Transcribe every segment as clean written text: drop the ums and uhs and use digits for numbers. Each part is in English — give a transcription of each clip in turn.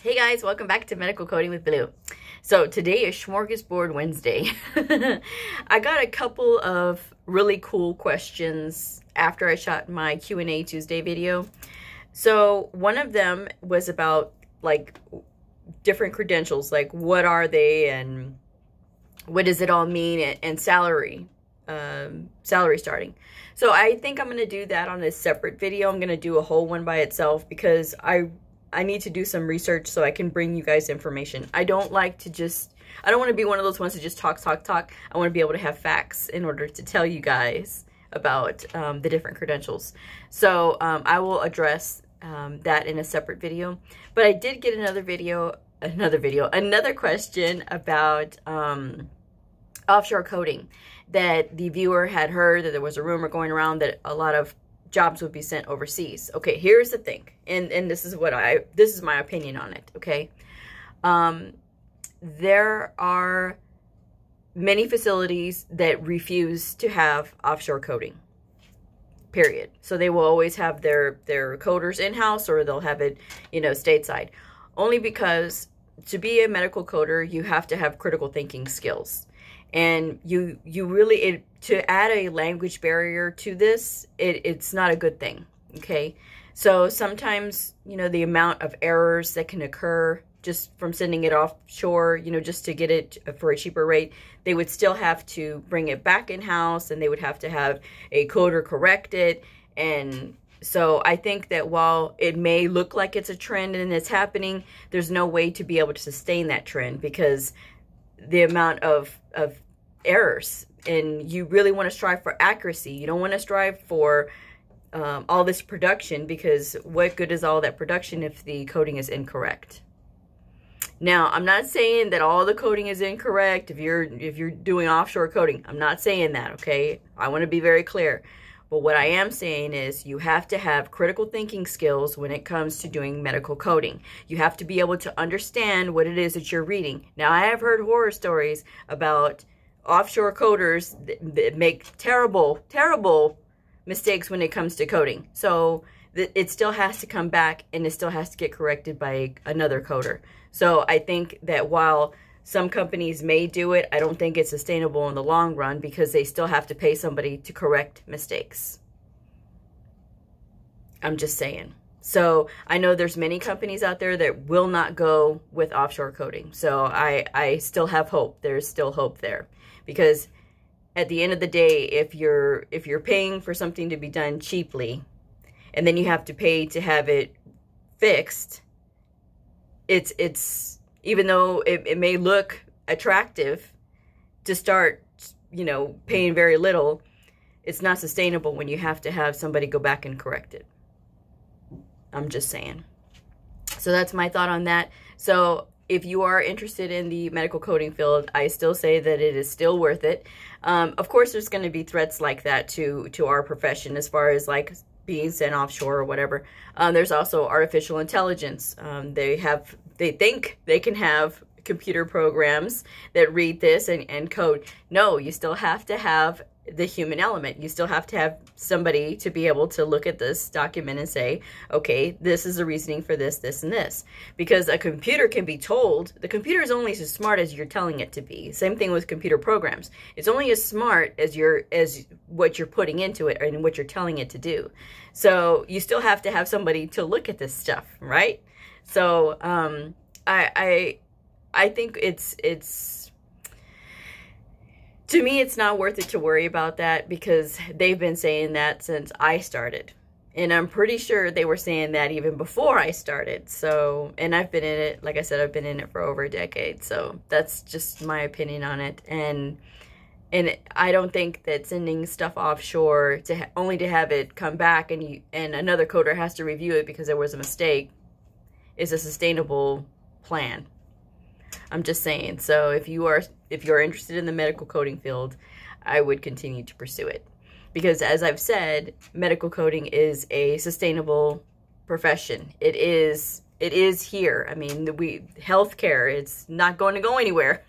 Hey guys, welcome back to Medical Coding with Blue. So today is Smorgasbord Wednesday. I got a couple of really cool questions after I shot my Q&A Tuesday video. So one of them was about like different credentials, like what are they and what does it all mean, and salary starting. So I think I'm going to do that on a separate video. I'm going to do a whole one by itself because I need to do some research so I can bring you guys information. I don't want to be one of those ones that just talk. I want to be able to have facts in order to tell you guys about the different credentials. So I will address that in a separate video. But I did get another question about offshore coding, that the viewer had heard that there was a rumor going around that a lot of jobs would be sent overseas. Okay, here's the thing, and this is my opinion on it. Okay, there are many facilities that refuse to have offshore coding, period. So they will always have their coders in-house, or they'll have it, stateside, only because to be a medical coder you have to have critical thinking skills. And you really, to add a language barrier to this, it's not a good thing. Okay, so sometimes the amount of errors that can occur just from sending it offshore, just to get it for a cheaper rate, they would still have to bring it back in house, and they would have to have a coder correct it. And so I think that while it may look like it's a trend and it's happening, there's no way to be able to sustain that trend because the amount of errors, and you really want to strive for accuracy. You don't want to strive for all this production, because what good is all that production if the coding is incorrect? Now, I'm not saying that all the coding is incorrect if you're doing offshore coding. I'm not saying that, okay? I want to be very clear. But what I am saying is you have to have critical thinking skills when it comes to doing medical coding. You have to be able to understand what it is that you're reading. Now, I have heard horror stories about offshore coders that make terrible mistakes when it comes to coding. So it still has to come back, and it still has to get corrected by another coder. So I think that while some companies may do it, I don't think it's sustainable in the long run, because they still have to pay somebody to correct mistakes. I'm just saying. So I know there's many companies out there that will not go with offshore coding. So I still have hope. There's still hope there, because at the end of the day, if you're paying for something to be done cheaply, and then you have to pay to have it fixed, it's even though it may look attractive to start, paying very little, it's not sustainable when you have to have somebody go back and correct it. I'm just saying. So that's my thought on that. So if you are interested in the medical coding field, I still say that it is still worth it. Of course, there's going to be threats like that to our profession, as far as like being sent offshore or whatever. There's also artificial intelligence. They think they can have computer programs that read this and code. No, you still have to have the human element. You still have to have somebody to be able to look at this document and say, okay, this is the reasoning for this, this, and this. Because a computer can be told, the computer is only as smart as you're telling it to be. Same thing with computer programs. It's only as smart as what you're putting into it and what you're telling it to do. So you still have to have somebody to look at this stuff, right? So I think it's to me, it's not worth it to worry about that, because they've been saying that since I started. And I'm pretty sure they were saying that even before I started. So, and I've been in it, like I said, I've been in it for over a decade. So that's just my opinion on it. And I don't think that sending stuff offshore only to have it come back and another coder has to review it because there was a mistake is a sustainable plan. I'm just saying. So if you're interested in the medical coding field, I would continue to pursue it, because as I've said, medical coding is a sustainable profession. It is here. I mean, healthcare, it's not going to go anywhere.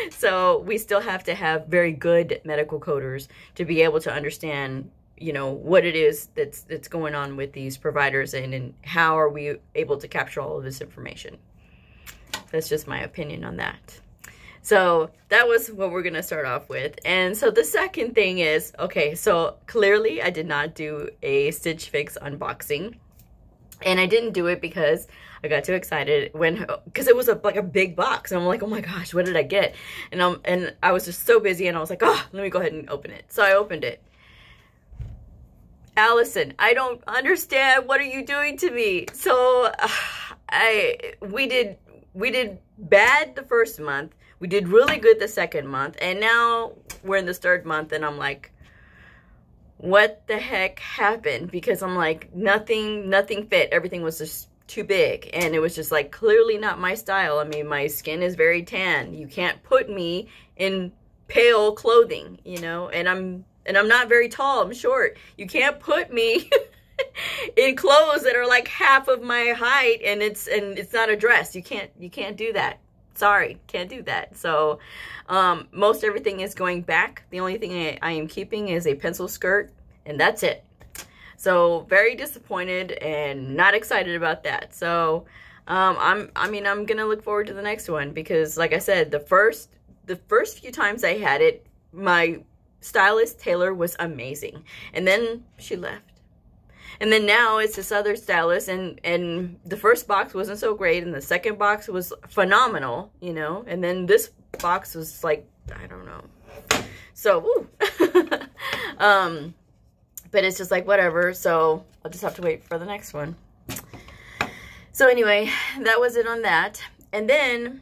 So we still have to have very good medical coders to be able to understand you know, what it is that's going on with these providers, and how are we able to capture all of this information. That's just my opinion on that. So that was what we're going to start off with. And so the second thing is, okay, so clearly I did not do a Stitch Fix unboxing. And I didn't do it because I got too excited because it was like a big box. And I'm like, oh my gosh, what did I get? And I was just so busy, and I was like, oh, let me go ahead and open it. So I opened it. Allison, I don't understand. What are you doing to me? So we did bad the first month. We did really good the second month, and now we're in this third month, and I'm like, what the heck happened? Because I'm like, nothing fit. Everything was just too big, and it was just like clearly not my style. I mean, my skin is very tan. You can't put me in pale clothing, you know, and I'm not very tall. I'm short. You can't put me in clothes that are like half of my height, and it's not a dress. You can't do that. Sorry, can't do that. So most everything is going back. The only thing I am keeping is a pencil skirt, and that's it. So very disappointed and not excited about that. So I'm gonna look forward to the next one, because like I said, the first few times I had it, my stylist Taylor was amazing, and then she left. And then now it's this other stylist, and the first box wasn't so great, and the second box was phenomenal, you know, and then this box was like, I don't know. So, woo. But it's just like, whatever. So I'll just have to wait for the next one. So anyway, that was it on that. And then,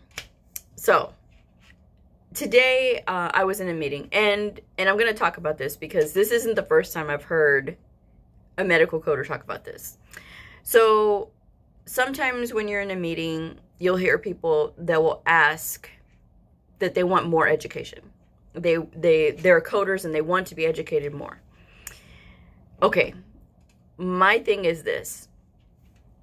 so today I was in a meeting, and I'm going to talk about this because this isn't the first time I've heard a medical coder talk about this. So sometimes when you're in a meeting, you'll hear people that will ask that they want more education. They're coders and they want to be educated more. Okay, my thing is this.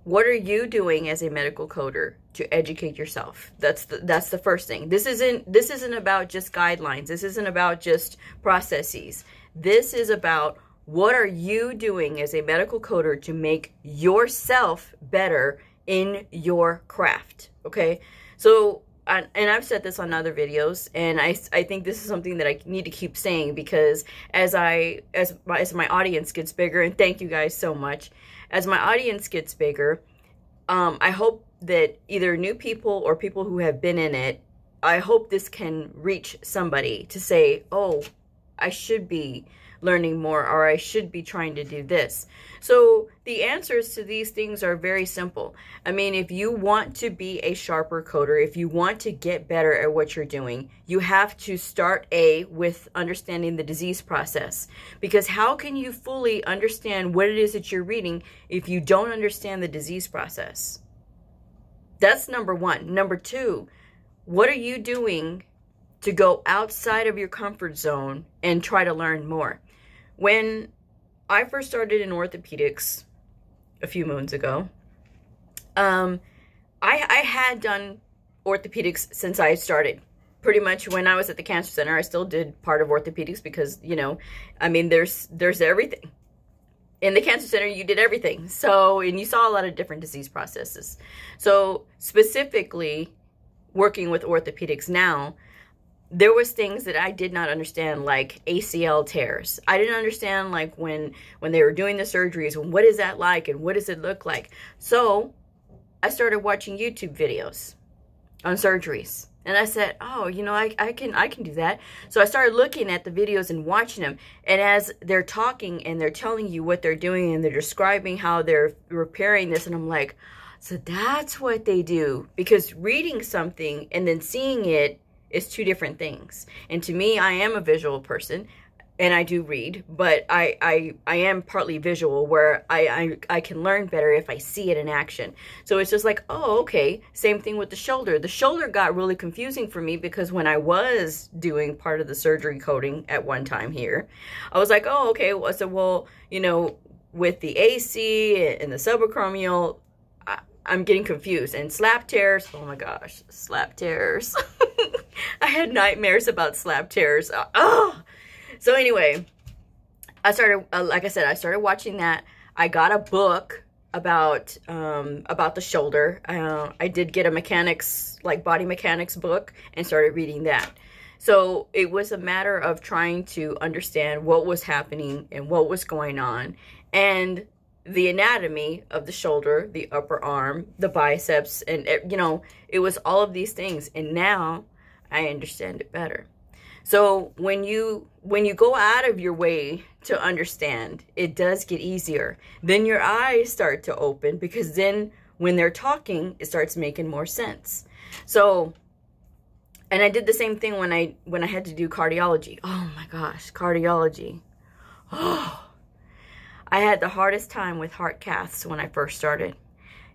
What are you doing as a medical coder to educate yourself? That's the first thing. This isn't about just guidelines. This isn't about just processes. This is about, what are you doing as a medical coder to make yourself better in your craft? Okay, so and I've said this on other videos, and I think this is something that I need to keep saying, because as my audience gets bigger, and thank you guys so much, as my audience gets bigger, I hope that either new people or people who have been in it, I hope this can reach somebody to say, oh, I should be learning more, or I should be trying to do this. So the answers to these things are very simple. I mean, if you want to be a sharper coder, if you want to get better at what you're doing, you have to start with understanding the disease process. Because how can you fully understand what it is that you're reading if you don't understand the disease process? That's number one. Number two, what are you doing to go outside of your comfort zone and try to learn more? When I first started in orthopedics a few moons ago, I had done orthopedics since I started. Pretty much when I was at the cancer center, I still did part of orthopedics because, you know, I mean, there's everything. In the cancer center, you did everything. So, and you saw a lot of different disease processes. So specifically working with orthopedics now, there was things that I did not understand, like ACL tears. I didn't understand, like, when they were doing the surgeries, and what is that like, and what does it look like? So I started watching YouTube videos on surgeries, and I said, oh, you know, I can do that. So I started looking at the videos and watching them, and as they're talking and they're telling you what they're doing and they're describing how they're repairing this, and I'm like, so that's what they do. Because reading something and then seeing it is two different things. And to me, I am a visual person, and I do read, but I am partly visual, where I can learn better if I see it in action. So it's just like, oh, okay. Same thing with the shoulder. The shoulder got really confusing for me, because when I was doing part of the surgery coding at one time here, I was like, oh, okay. So, well, you know, with the AC and the subacromial, I'm getting confused. And slap tears, oh my gosh, slap tears. I had nightmares about slap tears. Oh. So anyway, I started, like I said, I started watching that. I got a book about the shoulder. I did get a mechanics, like body mechanics book, and started reading that. So it was a matter of trying to understand what was happening and what was going on, and the anatomy of the shoulder, the upper arm, the biceps, and you know, it was all of these things. And now I understand it better. So when you go out of your way to understand, it does get easier. Then your eyes start to open, because then when they're talking, it starts making more sense. So, and I did the same thing when I had to do cardiology. Oh my gosh, cardiology. Oh, I had the hardest time with heart caths when I first started,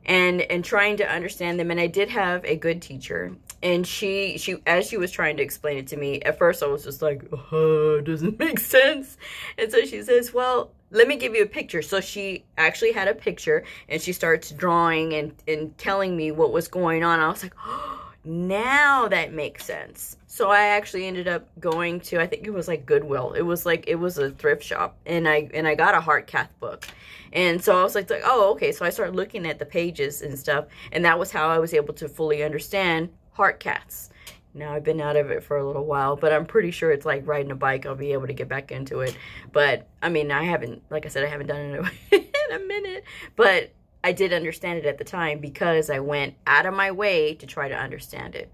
and trying to understand them. And I did have a good teacher, and she as she was trying to explain it to me, at first I was just like, it doesn't make sense. And so she says, well, let me give you a picture. So she actually had a picture, and she starts drawing and telling me what was going on. I was like, oh, now that makes sense. So I actually ended up going to, I think it was like Goodwill. It was a thrift shop, and I got a heart cath book. And so I was like, oh, okay. So I started looking at the pages and stuff, and that was how I was able to fully understand heart caths. Now I've been out of it for a little while, but I'm pretty sure it's like riding a bike. I'll be able to get back into it. But I mean, I haven't, like I said, I haven't done it in a minute, but I did understand it at the time because I went out of my way to try to understand it.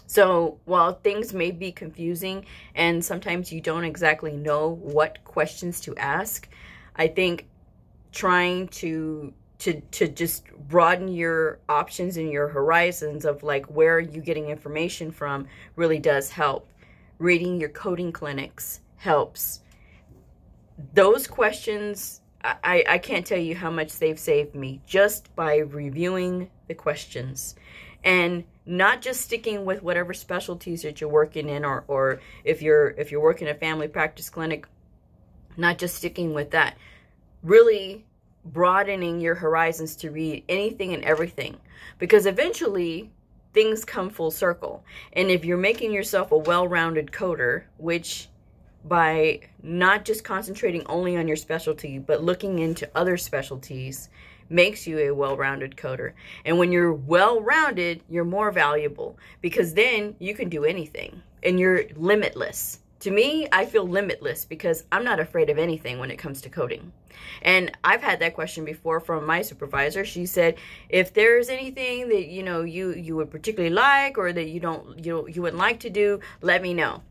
So while things may be confusing and sometimes you don't exactly know what questions to ask, I think trying to just broaden your options and your horizons of like where are you getting information from really does help. Reading your coding clinics helps. Those questions, I can't tell you how much they've saved me just by reviewing the questions, and not just sticking with whatever specialties that you're working in, or if you're working a family practice clinic, not just sticking with that, really broadening your horizons to read anything and everything, because eventually things come full circle. And if you're making yourself a well-rounded coder, which by not just concentrating only on your specialty, but looking into other specialties, makes you a well-rounded coder. And when you're well-rounded, you're more valuable, because then you can do anything and you're limitless. To me, I feel limitless because I'm not afraid of anything when it comes to coding. And I've had that question before from my supervisor. She said, if there's anything that you would particularly like, or that you wouldn't like to do, let me know.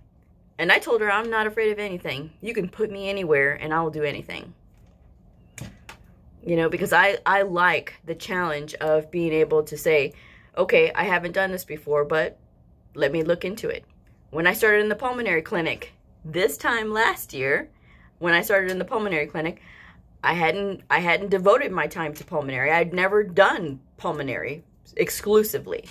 And I told her, I'm not afraid of anything. You can put me anywhere and I will do anything. Because I like the challenge of being able to say, okay, I haven't done this before, but let me look into it. When I started in the pulmonary clinic, this time last year, when I started in the pulmonary clinic, I hadn't devoted my time to pulmonary. I'd never done pulmonary exclusively.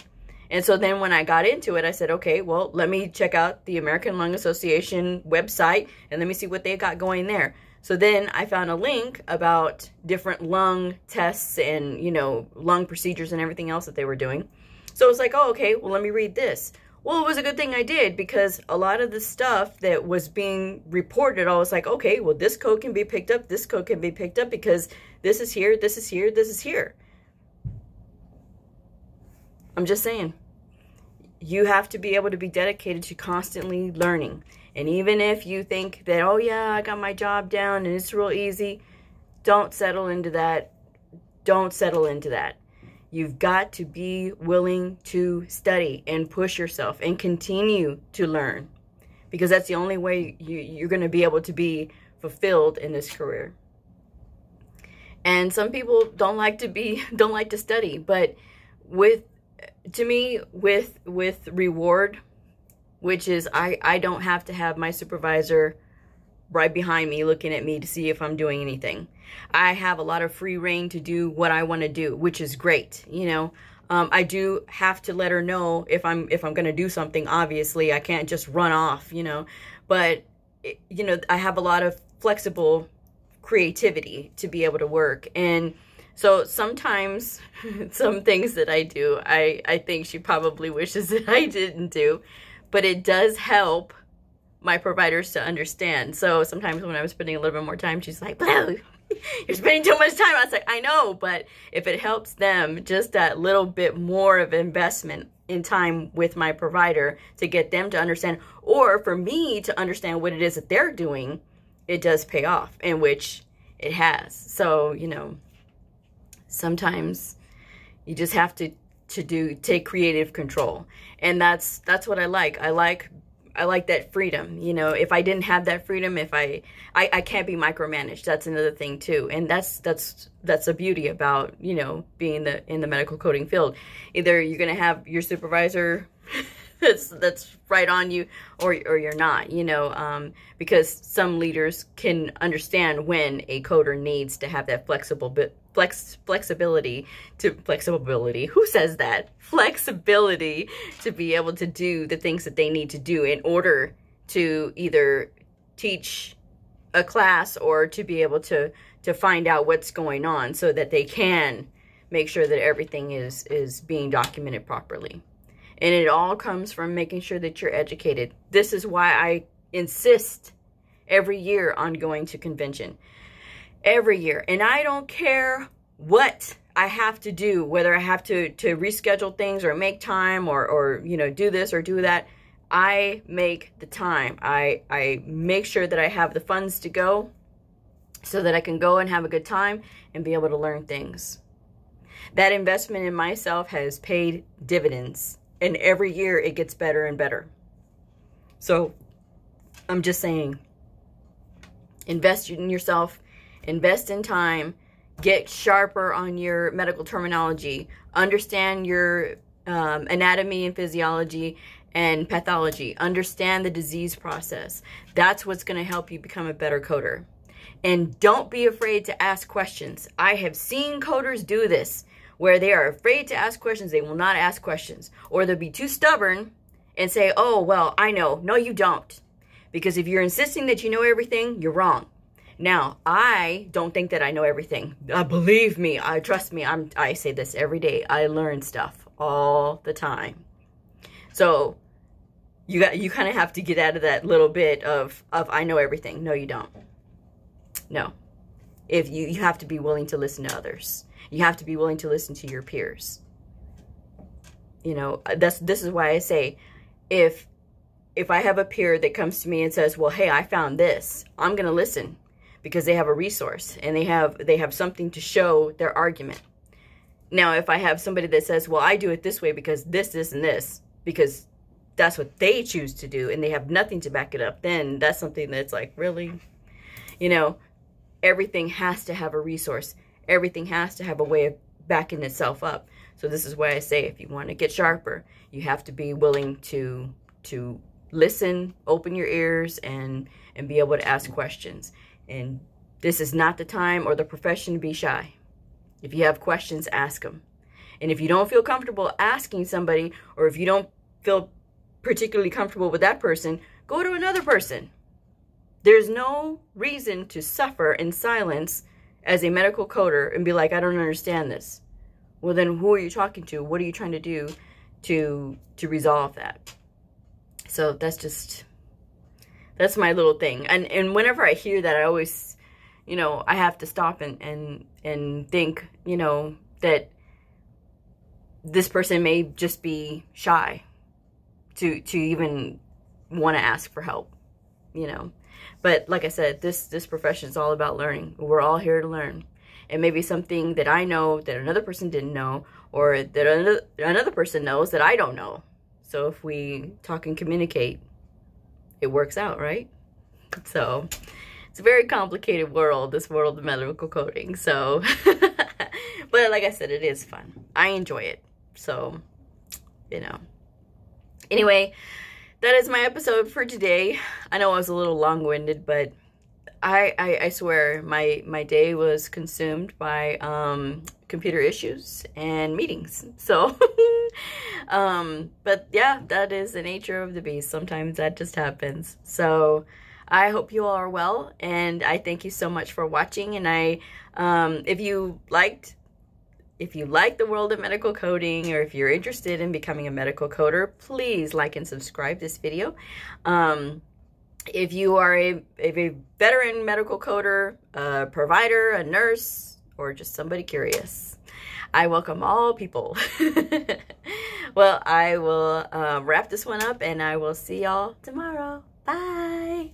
And so then when I got into it, I said, okay, well, let me check out the American Lung Association website and let me see what they got going there. So then I found a link about different lung tests and, lung procedures and everything else that they were doing. So it was like, oh, okay, well, let me read this. Well, it was a good thing I did, because a lot of the stuff that was being reported, I was like, okay, well, this code can be picked up, this code can be picked up, because this is here, this is here, this is here. I'm just saying, you have to be able to be dedicated to constantly learning. And even if you think that, oh yeah, I got my job down and it's real easy, don't settle into that. Don't settle into that. You've got to be willing to study and push yourself and continue to learn, because that's the only way you're going to be able to be fulfilled in this career. And some people don't like to study, but to me, with reward, which is I don't have to have my supervisor right behind me looking at me to see if I'm doing anything. I have a lot of free reign to do what I want to do, which is great. I do have to let her know if I'm going to do something. Obviously, I can't just run off, but I have a lot of flexible creativity to be able to work. And so sometimes some things that I do, I think she probably wishes that I didn't do, but it does help my providers to understand. So sometimes when I was spending a little bit more time, she's like, Blue, you're spending too much time. I was like, I know, but if it helps them, just that little bit more of investment in time with my provider to get them to understand, or for me to understand what it is that they're doing, it does pay off, in which it has. So, you know, sometimes you just have to take creative control. And that's what I like. I like that freedom. You know, if I didn't have that freedom, if I can't be micromanaged. That's another thing too. And that's the beauty about, you know, being in the medical coding field. Either you're going to have your supervisor that's right on you, or you're not, you know, because some leaders can understand when a coder needs to have that flexibility. Who says that? Flexibility to be able to do the things that they need to do in order to either teach a class or to be able to find out what's going on, so that they can make sure that everything is being documented properly. And it all comes from making sure that you're educated. This is why I insist every year on going to convention. Every year. And I don't care what I have to do, whether I have to reschedule things or make time or you know, do this or do that. I make the time. I make sure that I have the funds to go so that I can go and have a good time and be able to learn things. That investment in myself has paid dividends. And every year it gets better and better. So I'm just saying, invest in yourself, invest in time, get sharper on your medical terminology, understand your anatomy and physiology and pathology, understand the disease process. That's what's going to help you become a better coder. And don't be afraid to ask questions. I have seen coders do this, where they are afraid to ask questions. They will not ask questions. Or they'll be too stubborn and say, oh, well, I know. No, you don't. Because if you're insisting that you know everything, you're wrong. Now, I don't think that I know everything. Believe me, trust me, I say this every day. I learn stuff all the time. So you kind of have to get out of that little bit of I know everything. No, you don't. No. If you have to be willing to listen to others. You have to be willing to listen to your peers. You know, this is why I say, if I have a peer that comes to me and says, well, hey, I found this, I'm going to listen, because they have a resource and they have something to show their argument. Now, if I have somebody that says, well, I do it this way because this, and this, because that's what they choose to do and they have nothing to back it up, then that's something that's like, really? You know, everything has to have a resource. Everything has to have a way of backing itself up. So this is why I say, if you want to get sharper, you have to be willing to listen, open your ears, and be able to ask questions. And this is not the time or the profession to be shy. If you have questions, ask them. And if you don't feel comfortable asking somebody, or if you don't feel particularly comfortable with that person, go to another person. There's no reason to suffer in silence as a medical coder and be like, I don't understand this. Well, then who are you talking to? What are you trying to do to resolve that? So that's my little thing. And whenever I hear that, I always, you know, I have to stop and think, you know, that this person may just be shy to even want to ask for help, you know. But like I said, this profession is all about learning. We're all here to learn. And maybe something that I know that another person didn't know, or that another person knows that I don't know. So if we talk and communicate, it works out, right? So it's a very complicated world, this world of medical coding. So, but like I said, it is fun. I enjoy it. So, you know. Anyway, that is my episode for today. I know I was a little long-winded, but I swear my day was consumed by computer issues and meetings. So, but yeah, that is the nature of the beast. Sometimes that just happens. So I hope you all are well, and I thank you so much for watching. And if you liked the world of medical coding, or if you're interested in becoming a medical coder, please like and subscribe this video. If you are a veteran medical coder, a provider, a nurse, or just somebody curious, I welcome all people. Well, I will wrap this one up, and I will see y'all tomorrow. Bye.